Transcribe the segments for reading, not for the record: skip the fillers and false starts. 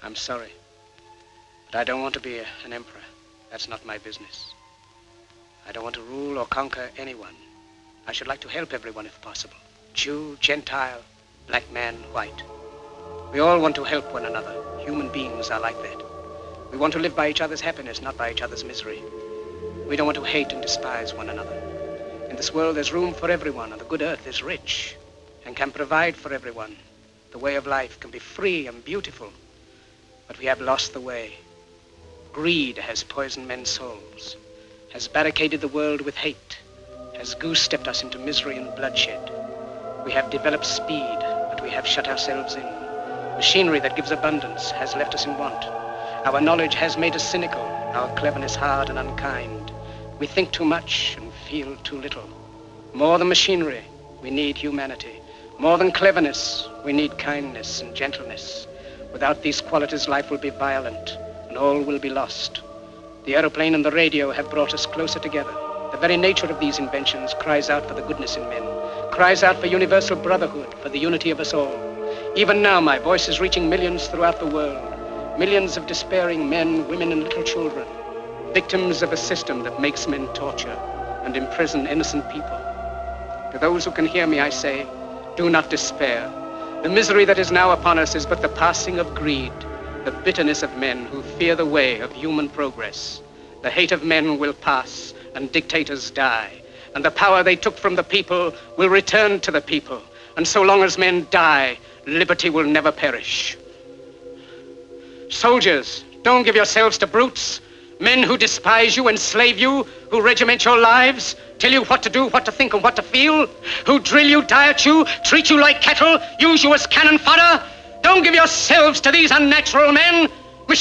I'm sorry, but I don't want to be an emperor. That's not my business. I don't want to rule or conquer anyone. I should like to help everyone if possible. Jew, Gentile, black man, white. We all want to help one another. Human beings are like that. We want to live by each other's happiness, not by each other's misery. We don't want to hate and despise one another. In this world, there's room for everyone, and the good earth is rich and can provide for everyone. The way of life can be free and beautiful, but we have lost the way. Greed has poisoned men's souls, has barricaded the world with hate, has goose-stepped us into misery and bloodshed. We have developed speed, but we have shut ourselves in. Machinery that gives abundance has left us in want. Our knowledge has made us cynical, our cleverness hard and unkind. We think too much and feel too little. More than machinery, we need humanity. More than cleverness, we need kindness and gentleness. Without these qualities, life will be violent, and all will be lost. The aeroplane and the radio have brought us closer together. The very nature of these inventions cries out for the goodness in men, cries out for universal brotherhood, for the unity of us all. Even now, my voice is reaching millions throughout the world, millions of despairing men, women, and little children, victims of a system that makes men torture and imprison innocent people. To those who can hear me, I say, do not despair. The misery that is now upon us is but the passing of greed, the bitterness of men who fear the way of human progress. The hate of men will pass, and dictators die, and the power they took from the people will return to the people. And so long as men die, liberty will never perish. Soldiers, don't give yourselves to brutes, men who despise you, enslave you, who regiment your lives, tell you what to do, what to think, and what to feel, who drill you, diet you, treat you like cattle, use you as cannon fodder. Don't give yourselves to these unnatural men with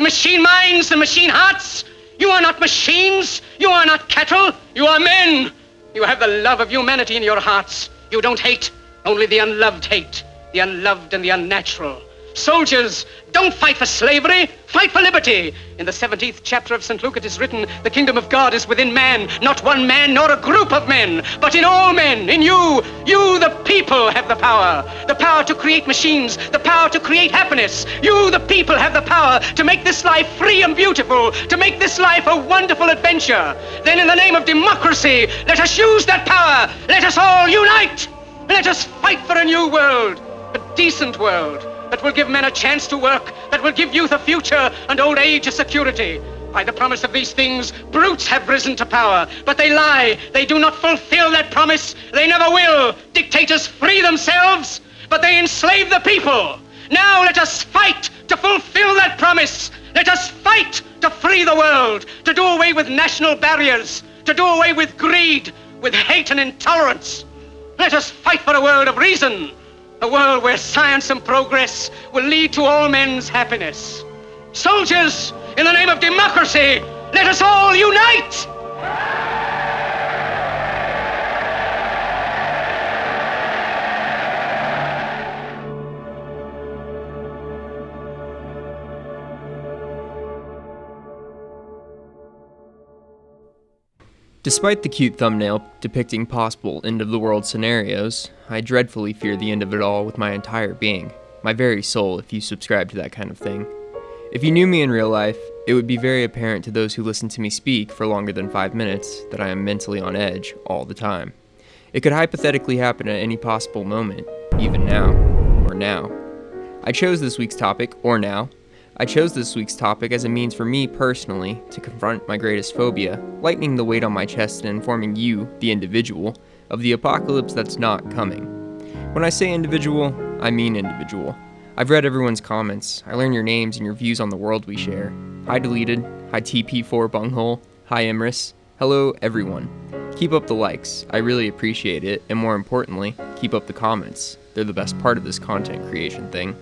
machine minds and machine hearts. You are not machines, you are not cattle, you are men. You have the love of humanity in your hearts. You don't hate, only the unloved hate, the unloved and the unnatural. Soldiers, don't fight for slavery, fight for liberty. In the 17th chapter of St. Luke it is written, the kingdom of God is within man, not one man nor a group of men, but in all men, in you. You, the people, have the power to create machines, the power to create happiness. You, the people, have the power to make this life free and beautiful, to make this life a wonderful adventure. Then in the name of democracy, let us use that power. Let us all unite. Let us fight for a new world, a decent world, that will give men a chance to work, that will give youth a future and old age a security. By the promise of these things, brutes have risen to power, but they lie. They do not fulfill that promise. They never will. Dictators free themselves, but they enslave the people. Now let us fight to fulfill that promise. Let us fight to free the world, to do away with national barriers, to do away with greed, with hate and intolerance. Let us fight for a world of reason, a world where science and progress will lead to all men's happiness. Soldiers, in the name of democracy, let us all unite! Despite the cute thumbnail depicting possible end-of-the-world scenarios, I dreadfully fear the end of it all with my entire being, my very soul if you subscribe to that kind of thing. If you knew me in real life, it would be very apparent to those who listen to me speak for longer than 5 minutes that I am mentally on edge all the time. It could hypothetically happen at any possible moment, even now, or now. I chose this week's topic as a means for me personally to confront my greatest phobia, lightening the weight on my chest and informing you, the individual, of the apocalypse that's not coming. When I say individual, I mean individual. I've read everyone's comments. I learn your names and your views on the world we share. Hi Deleted, hi TP4 Bunghole, hi Emrys, hello everyone. Keep up the likes, I really appreciate it, and more importantly, keep up the comments. They're the best part of this content creation thing.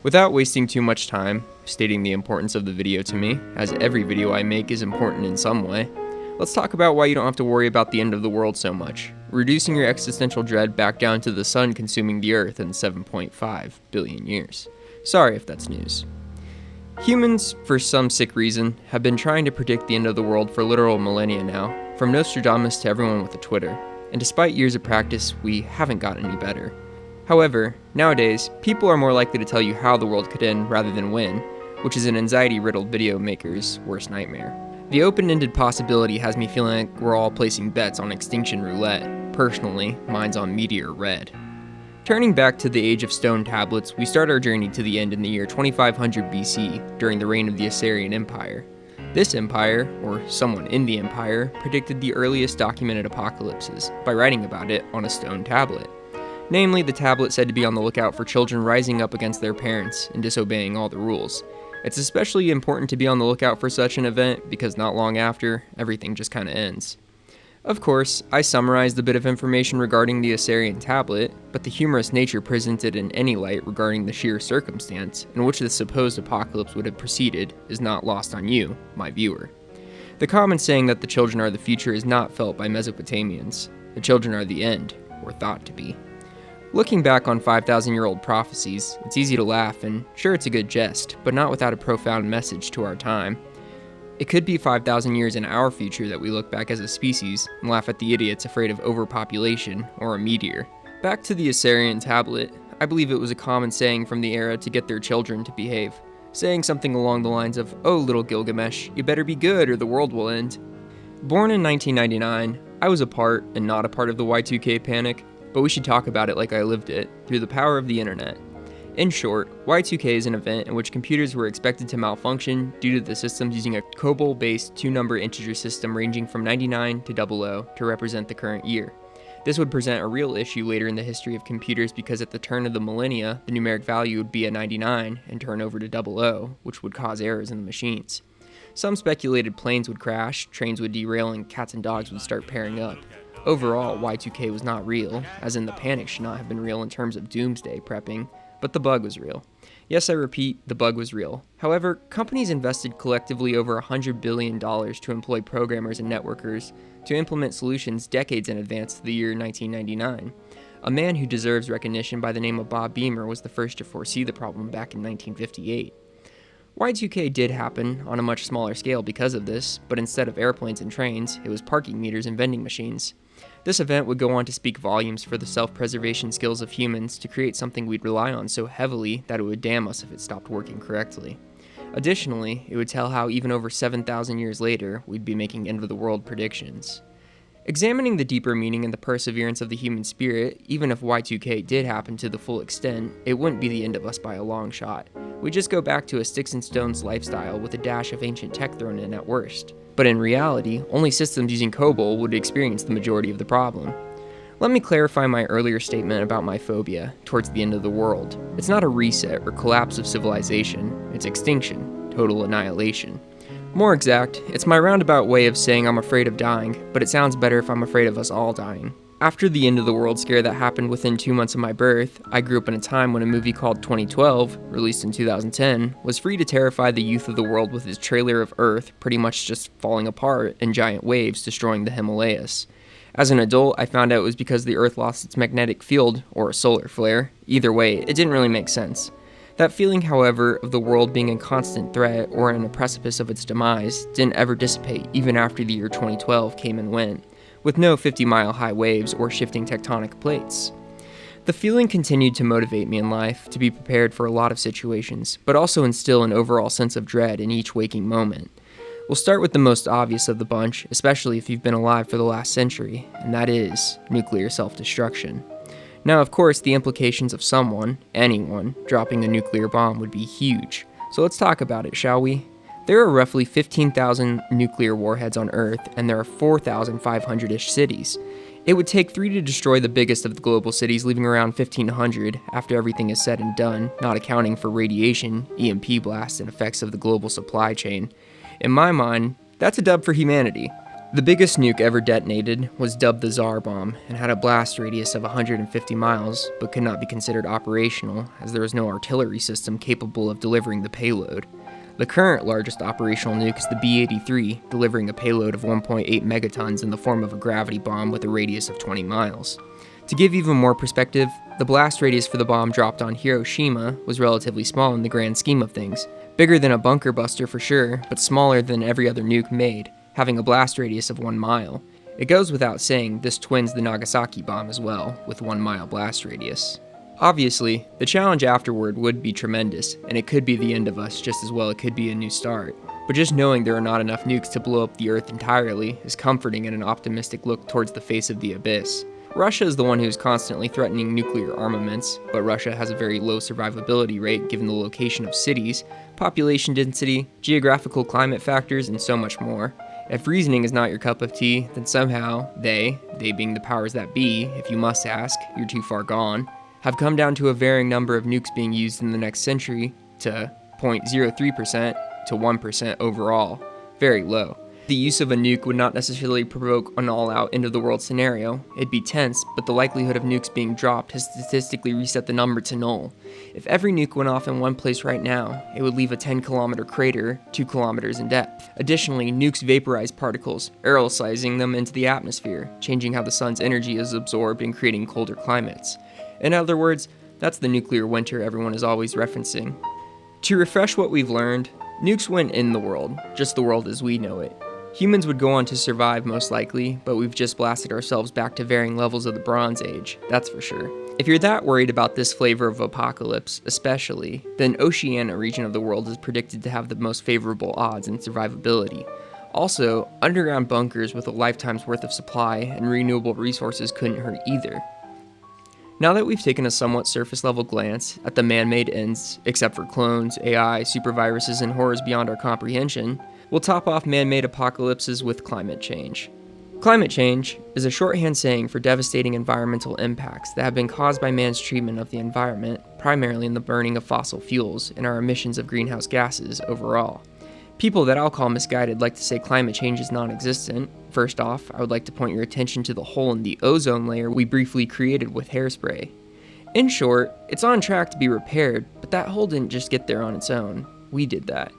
Without wasting too much time stating the importance of the video to me, as every video I make is important in some way, let's talk about why you don't have to worry about the end of the world so much, reducing your existential dread back down to the sun consuming the earth in 7.5 billion years. Sorry if that's news. Humans, for some sick reason, have been trying to predict the end of the world for literal millennia now, from Nostradamus to everyone with a Twitter, and despite years of practice, we haven't gotten any better. However, nowadays, people are more likely to tell you how the world could end rather than when, which is an anxiety-riddled video maker's worst nightmare. The open-ended possibility has me feeling like we're all placing bets on extinction roulette. Personally, mine's on Meteor Red. Turning back to the Age of Stone tablets, we start our journey to the end in the year 2500 BC, during the reign of the Assyrian Empire. This empire, or someone in the empire, predicted the earliest documented apocalypses by writing about it on a stone tablet. Namely, the tablet said to be on the lookout for children rising up against their parents and disobeying all the rules. It's especially important to be on the lookout for such an event because not long after, everything just kinda ends. Of course, I summarized a bit of information regarding the Assyrian tablet, but the humorous nature presented in any light regarding the sheer circumstance in which the supposed apocalypse would have proceeded is not lost on you, my viewer. The common saying that the children are the future is not felt by Mesopotamians. The children are the end, or thought to be. Looking back on 5,000-year-old prophecies, it's easy to laugh and sure it's a good jest, but not without a profound message to our time. It could be 5,000 years in our future that we look back as a species and laugh at the idiots afraid of overpopulation or a meteor. Back to the Assyrian tablet, I believe it was a common saying from the era to get their children to behave, saying something along the lines of, "Oh, little Gilgamesh, you better be good or the world will end." Born in 1999, I was a part and not a part of the Y2K panic, but we should talk about it like I lived it, through the power of the internet. In short, Y2K is an event in which computers were expected to malfunction due to the systems using a COBOL-based two-number integer system ranging from 99 to 00 to represent the current year. This would present a real issue later in the history of computers because at the turn of the millennia, the numeric value would be a 99 and turn over to 00, which would cause errors in the machines. Some speculated planes would crash, trains would derail, and cats and dogs would start pairing up. Overall, Y2K was not real, as in the panic should not have been real in terms of doomsday prepping, but the bug was real. Yes, I repeat, the bug was real. However, companies invested collectively over $100 billion to employ programmers and networkers to implement solutions decades in advance to the year 1999. A man who deserves recognition by the name of Bob Beamer was the first to foresee the problem back in 1958. Y2K did happen on a much smaller scale because of this, but instead of airplanes and trains, it was parking meters and vending machines. This event would go on to speak volumes for the self-preservation skills of humans to create something we'd rely on so heavily that it would damn us if it stopped working correctly. Additionally, it would tell how even over 7,000 years later, we'd be making end-of-the-world predictions. Examining the deeper meaning and the perseverance of the human spirit, even if Y2K did happen to the full extent, it wouldn't be the end of us by a long shot. We'd just go back to a sticks and stones lifestyle with a dash of ancient tech thrown in at worst. But in reality, only systems using COBOL would experience the majority of the problem. Let me clarify my earlier statement about my phobia towards the end of the world. It's not a reset or collapse of civilization, it's extinction, total annihilation. More exact, it's my roundabout way of saying I'm afraid of dying, but it sounds better if I'm afraid of us all dying. After the end of the world scare that happened within 2 months of my birth, I grew up in a time when a movie called 2012, released in 2010, was free to terrify the youth of the world with its trailer of Earth pretty much just falling apart and giant waves destroying the Himalayas. As an adult, I found out it was because the Earth lost its magnetic field, or a solar flare. Either way, it didn't really make sense. That feeling, however, of the world being in constant threat or on a precipice of its demise didn't ever dissipate even after the year 2012 came and went, with no 50-mile-high waves or shifting tectonic plates. The feeling continued to motivate me in life to be prepared for a lot of situations, but also instill an overall sense of dread in each waking moment. We'll start with the most obvious of the bunch, especially if you've been alive for the last century, and that is nuclear self-destruction. Now, of course, the implications of someone, anyone, dropping a nuclear bomb would be huge. So let's talk about it, shall we? There are roughly 15,000 nuclear warheads on Earth, and there are 4,500-ish cities. It would take 3 to destroy the biggest of the global cities, leaving around 1,500 after everything is said and done, not accounting for radiation, EMP blasts, and effects of the global supply chain. In my mind, that's a dub for humanity. The biggest nuke ever detonated was dubbed the Tsar Bomb and had a blast radius of 150 miles, but could not be considered operational as there was no artillery system capable of delivering the payload. The current largest operational nuke is the B-83, delivering a payload of 1.8 megatons in the form of a gravity bomb with a radius of 20 miles. To give even more perspective, the blast radius for the bomb dropped on Hiroshima was relatively small in the grand scheme of things. Bigger than a bunker buster for sure, but smaller than every other nuke made, having a blast radius of 1 mile. It goes without saying this twins the Nagasaki bomb as well, with 1 mile blast radius. Obviously, the challenge afterward would be tremendous, and it could be the end of us just as well it could be a new start. But just knowing there are not enough nukes to blow up the Earth entirely is comforting and an optimistic look towards the face of the abyss. Russia is the one who's constantly threatening nuclear armaments, but Russia has a very low survivability rate given the location of cities, population density, geographical climate factors, and so much more. If reasoning is not your cup of tea, then somehow they being the powers that be, if you must ask, you're too far gone, have come down to a varying number of nukes being used in the next century to 0.03% to 1% overall. Very low. The use of a nuke would not necessarily provoke an all-out end-of-the-world scenario. It'd be tense, but the likelihood of nukes being dropped has statistically reset the number to null. If every nuke went off in one place right now, it would leave a 10-kilometer crater 2 kilometers in depth. Additionally, nukes vaporize particles, aerosolizing them into the atmosphere, changing how the sun's energy is absorbed and creating colder climates. In other words, that's the nuclear winter everyone is always referencing. To refresh what we've learned, nukes went in the world, just the world as we know it. Humans would go on to survive most likely, but we've just blasted ourselves back to varying levels of the Bronze Age, that's for sure. If you're that worried about this flavor of apocalypse, especially, then Oceania region of the world is predicted to have the most favorable odds in survivability. Also, underground bunkers with a lifetime's worth of supply and renewable resources couldn't hurt either. Now that we've taken a somewhat surface-level glance at the man-made ends, except for clones, AI, superviruses, and horrors beyond our comprehension, we'll top off man-made apocalypses with climate change. Climate change is a shorthand saying for devastating environmental impacts that have been caused by man's treatment of the environment, primarily in the burning of fossil fuels and our emissions of greenhouse gases overall. People that I'll call misguided like to say climate change is non-existent. First off, I would like to point your attention to the hole in the ozone layer we briefly created with hairspray. In short, it's on track to be repaired, but that hole didn't just get there on its own. We did that.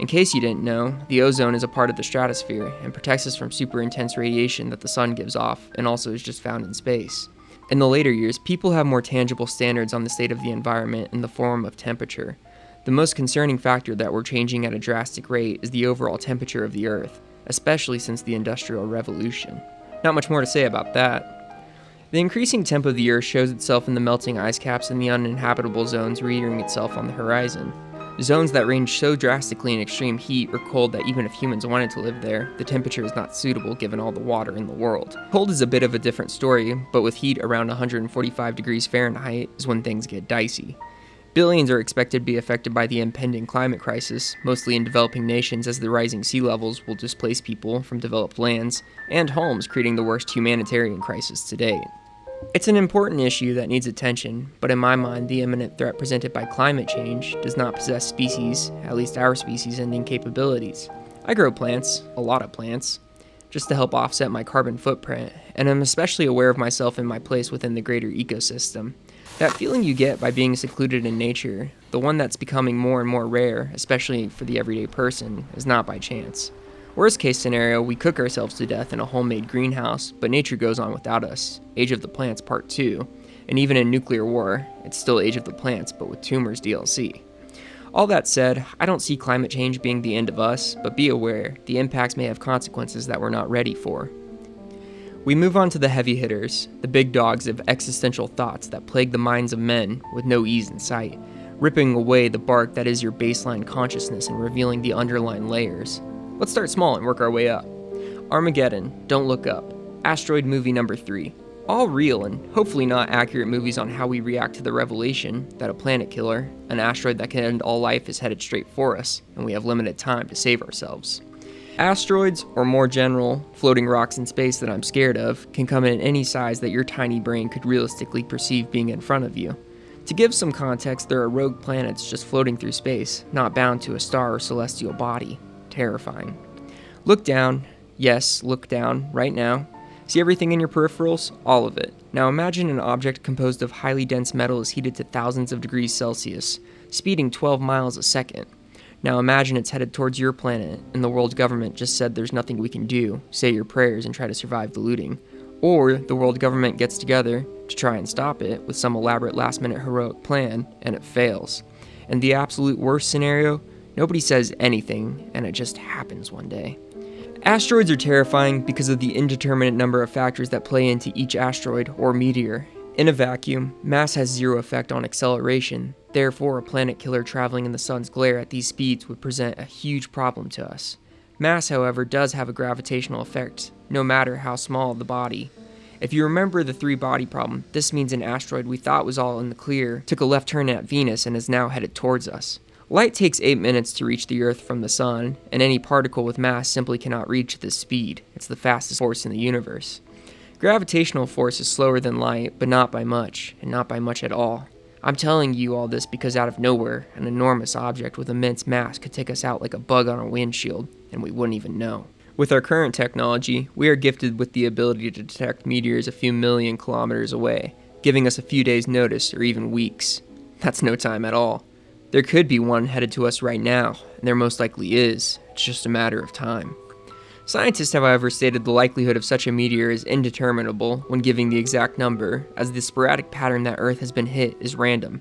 In case you didn't know, the ozone is a part of the stratosphere and protects us from super intense radiation that the sun gives off and also is just found in space. In the later years, people have more tangible standards on the state of the environment in the form of temperature. The most concerning factor that we're changing at a drastic rate is the overall temperature of the Earth, especially since the Industrial Revolution. Not much more to say about that. The increasing temp of the Earth shows itself in the melting ice caps and the uninhabitable zones rearing itself on the horizon. Zones that range so drastically in extreme heat or cold that even if humans wanted to live there, the temperature is not suitable given all the water in the world. Cold is a bit of a different story, but with heat around 145 degrees Fahrenheit is when things get dicey. Billions are expected to be affected by the impending climate crisis, mostly in developing nations as the rising sea levels will displace people from developed lands and homes, creating the worst humanitarian crisis to date. It's an important issue that needs attention, but in my mind, the imminent threat presented by climate change does not possess species, at least our species-ending capabilities. I grow plants, a lot of plants, just to help offset my carbon footprint, and I'm especially aware of myself and my place within the greater ecosystem. That feeling you get by being secluded in nature, the one that's becoming more and more rare, especially for the everyday person, is not by chance. Worst case scenario, we cook ourselves to death in a homemade greenhouse, but nature goes on without us. Age of the Plants Part 2. And even in nuclear war, it's still Age of the Plants, but with tumors DLC. All that said, I don't see climate change being the end of us, but be aware, the impacts may have consequences that we're not ready for. We move on to the heavy hitters, the big dogs of existential thoughts that plague the minds of men with no ease in sight, ripping away the bark that is your baseline consciousness and revealing the underlying layers. Let's start small and work our way up. Armageddon, Don't Look Up, Asteroid Movie Number 3. All real and hopefully not accurate movies on how we react to the revelation that a planet killer, an asteroid that can end all life, is headed straight for us, and we have limited time to save ourselves. Asteroids, or more general, floating rocks in space that I'm scared of, can come in any size that your tiny brain could realistically perceive being in front of you. To give some context, there are rogue planets just floating through space, not bound to a star or celestial body. Terrifying. Look down. Yes, look down, right now. See everything in your peripherals? All of it. Now imagine an object composed of highly dense metal is heated to thousands of degrees Celsius, speeding 12 miles a second. Now imagine it's headed towards your planet, and the world government just said there's nothing we can do, say your prayers and try to survive the looting. Or the world government gets together to try and stop it with some elaborate last-minute heroic plan, and it fails. And the absolute worst scenario, nobody says anything, and it just happens one day. Asteroids are terrifying because of the indeterminate number of factors that play into each asteroid or meteor. In a vacuum, mass has zero effect on acceleration, therefore a planet killer traveling in the sun's glare at these speeds would present a huge problem to us. Mass, however, does have a gravitational effect, no matter how small the body. If you remember the three-body problem, this means an asteroid we thought was all in the clear took a left turn at Venus and is now headed towards us. Light takes 8 minutes to reach the Earth from the Sun, and any particle with mass simply cannot reach this speed. It's the fastest force in the universe. Gravitational force is slower than light, but not by much, and not by much at all. I'm telling you all this because out of nowhere, an enormous object with immense mass could take us out like a bug on a windshield, and we wouldn't even know. With our current technology, we are gifted with the ability to detect meteors a few million kilometers away, giving us a few days' notice or even weeks. That's no time at all. There could be one headed to us right now, and there most likely is. It's just a matter of time. Scientists have, however, stated the likelihood of such a meteor is indeterminable when giving the exact number, as the sporadic pattern that Earth has been hit is random.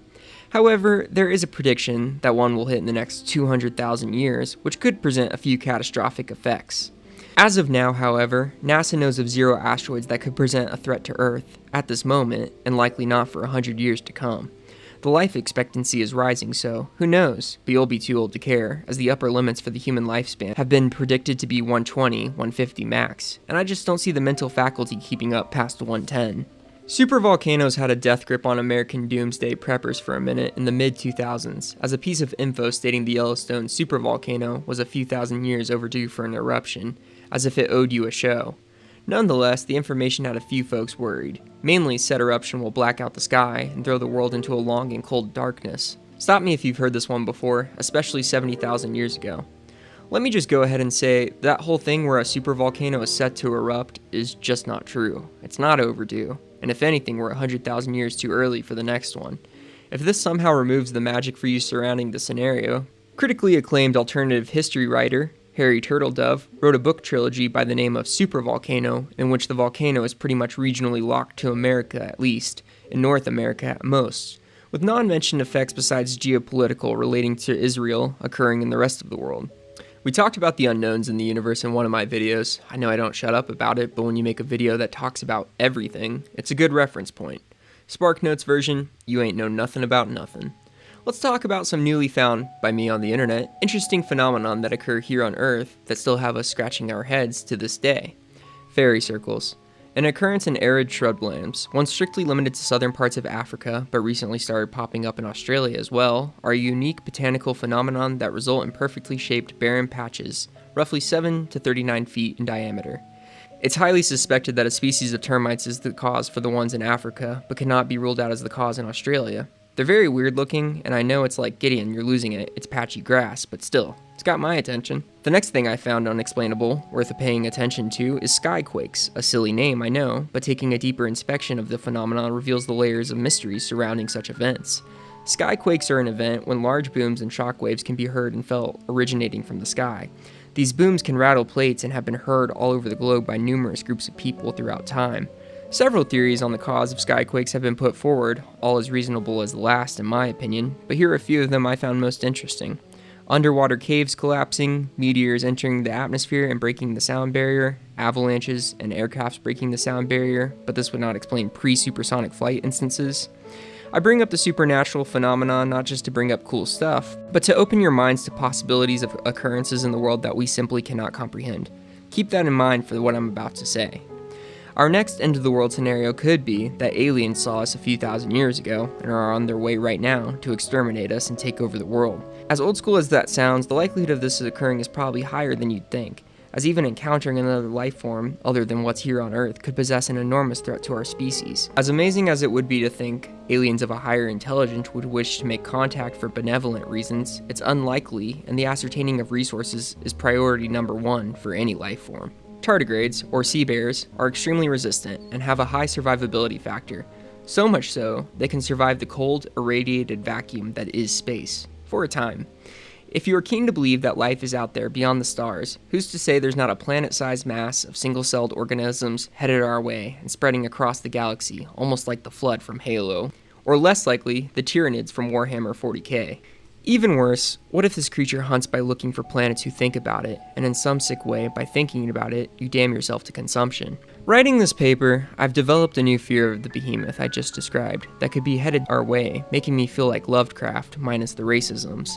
However, there is a prediction that one will hit in the next 200,000 years, which could present a few catastrophic effects. As of now, however, NASA knows of 0 asteroids that could present a threat to Earth at this moment, and likely not for 100 years to come. The life expectancy is rising, so who knows, but you'll be too old to care, as the upper limits for the human lifespan have been predicted to be 120, 150 max, and I just don't see the mental faculty keeping up past 110. Supervolcanoes had a death grip on American doomsday preppers for a minute in the mid-2000s, as a piece of info stating the Yellowstone supervolcano was a few thousand years overdue for an eruption, as if it owed you a show. Nonetheless, the information had a few folks worried. Mainly, said eruption will black out the sky and throw the world into a long and cold darkness. Stop me if you've heard this one before, especially 70,000 years ago. Let me just go ahead and say, that whole thing where a supervolcano is set to erupt is just not true. It's not overdue, and if anything, we're 100,000 years too early for the next one. If this somehow removes the magic for you surrounding the scenario, critically acclaimed alternative history writer Harry Turtledove wrote a book trilogy by the name of Supervolcano, in which the volcano is pretty much regionally locked to America at least, and North America at most, with non-mentioned effects besides geopolitical relating to Israel occurring in the rest of the world. We talked about the unknowns in the universe in one of my videos. I know I don't shut up about it, but when you make a video that talks about everything, it's a good reference point. SparkNotes version, you ain't know nothing about nothing. Let's talk about some newly found, by me on the internet, interesting phenomenon that occur here on Earth that still have us scratching our heads to this day. Fairy circles. An occurrence in arid shrublands, once strictly limited to southern parts of Africa, but recently started popping up in Australia as well, are a unique botanical phenomenon that result in perfectly shaped barren patches, roughly 7 to 39 feet in diameter. It's highly suspected that a species of termites is the cause for the ones in Africa, but cannot be ruled out as the cause in Australia. They're very weird looking, and I know it's like Gideon, you're losing it, it's patchy grass, but still, it's got my attention. The next thing I found unexplainable, worth paying attention to, is Skyquakes, a silly name I know, but taking a deeper inspection of the phenomenon reveals the layers of mystery surrounding such events. Skyquakes are an event when large booms and shockwaves can be heard and felt originating from the sky. These booms can rattle plates and have been heard all over the globe by numerous groups of people throughout time. Several theories on the cause of skyquakes have been put forward, all as reasonable as the last in my opinion, but here are a few of them I found most interesting. Underwater caves collapsing, meteors entering the atmosphere and breaking the sound barrier, avalanches, and aircrafts breaking the sound barrier, but this would not explain pre-supersonic flight instances. I bring up the supernatural phenomenon not just to bring up cool stuff, but to open your minds to possibilities of occurrences in the world that we simply cannot comprehend. Keep that in mind for what I'm about to say. Our next end-of-the-world scenario could be that aliens saw us a few thousand years ago and are on their way right now to exterminate us and take over the world. As old school as that sounds, the likelihood of this occurring is probably higher than you'd think, as even encountering another life form other than what's here on Earth could possess an enormous threat to our species. As amazing as it would be to think aliens of a higher intelligence would wish to make contact for benevolent reasons, it's unlikely, and the ascertaining of resources is priority number one for any life form. Tardigrades, or sea bears, are extremely resistant and have a high survivability factor, so much so they can survive the cold, irradiated vacuum that is space, for a time. If you are keen to believe that life is out there beyond the stars, who's to say there's not a planet-sized mass of single-celled organisms headed our way and spreading across the galaxy, almost like the Flood from Halo, or less likely, the Tyranids from Warhammer 40k. Even worse, what if this creature hunts by looking for planets who think about it, and in some sick way, by thinking about it, you damn yourself to consumption? Writing this paper, I've developed a new fear of the behemoth I just described that could be headed our way, making me feel like Lovecraft, minus the racisms.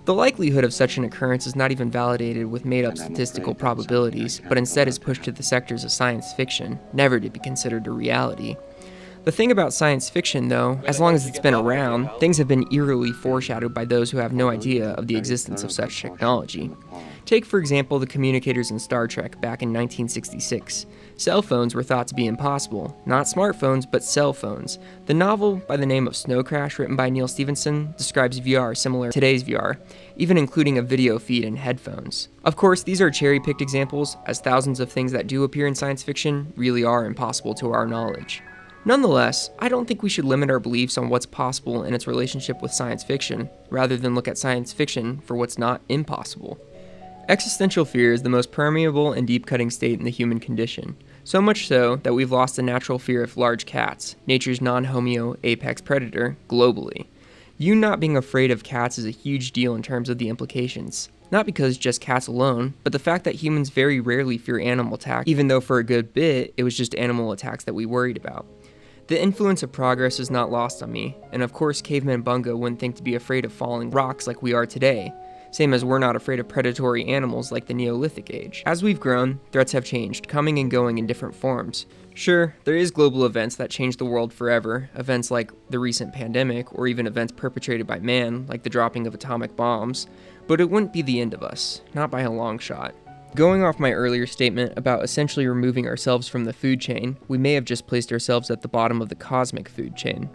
The likelihood of such an occurrence is not even validated with made-up statistical probabilities, but instead is pushed to the sectors of science fiction, never to be considered a reality. The thing about science fiction, though, as long as it's been around, things have been eerily foreshadowed by those who have no idea of the existence of such technology. Take, for example, the communicators in Star Trek back in 1966. Cell phones were thought to be impossible. Not smartphones, but cell phones. The novel by the name of Snow Crash, written by Neil Stephenson, describes VR similar to today's VR, even including a video feed and headphones. Of course, these are cherry-picked examples, as thousands of things that do appear in science fiction really are impossible to our knowledge. Nonetheless, I don't think we should limit our beliefs on what's possible in its relationship with science fiction, rather than look at science fiction for what's not impossible. Existential fear is the most permeable and deep-cutting state in the human condition, so much so that we've lost the natural fear of large cats, nature's non-homeo apex predator, globally. You not being afraid of cats is a huge deal in terms of the implications. Not because just cats alone, but the fact that humans very rarely fear animal attack, even though for a good bit, it was just animal attacks that we worried about. The influence of progress is not lost on me, and of course caveman Bungo wouldn't think to be afraid of falling rocks like we are today, same as we're not afraid of predatory animals like the Neolithic age. As we've grown, threats have changed, coming and going in different forms. Sure, there is global events that change the world forever, events like the recent pandemic, or even events perpetrated by man, like the dropping of atomic bombs, but it wouldn't be the end of us, not by a long shot. Going off my earlier statement about essentially removing ourselves from the food chain, we may have just placed ourselves at the bottom of the cosmic food chain.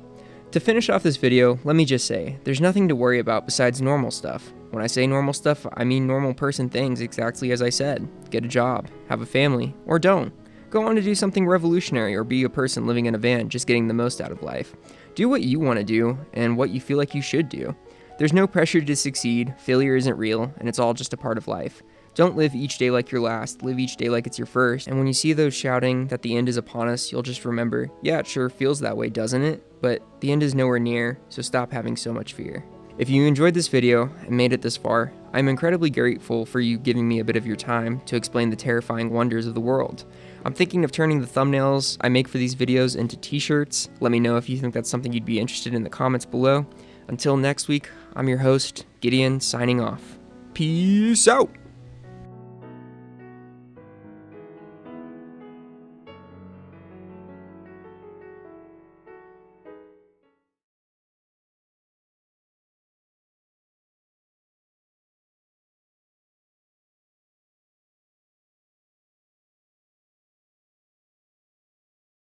To finish off this video, let me just say, there's nothing to worry about besides normal stuff. When I say normal stuff, I mean normal person things exactly as I said. Get a job, have a family, or don't. Go on to do something revolutionary or be a person living in a van just getting the most out of life. Do what you want to do and what you feel like you should do. There's no pressure to succeed, failure isn't real, and it's all just a part of life. Don't live each day like your last, live each day like it's your first, and when you see those shouting that the end is upon us, you'll just remember, yeah, it sure feels that way, doesn't it? But the end is nowhere near, so stop having so much fear. If you enjoyed this video and made it this far, I'm incredibly grateful for you giving me a bit of your time to explain the terrifying wonders of the world. I'm thinking of turning the thumbnails I make for these videos into t-shirts. Let me know if you think that's something you'd be interested in the comments below. Until next week, I'm your host, Gideon, signing off. Peace out!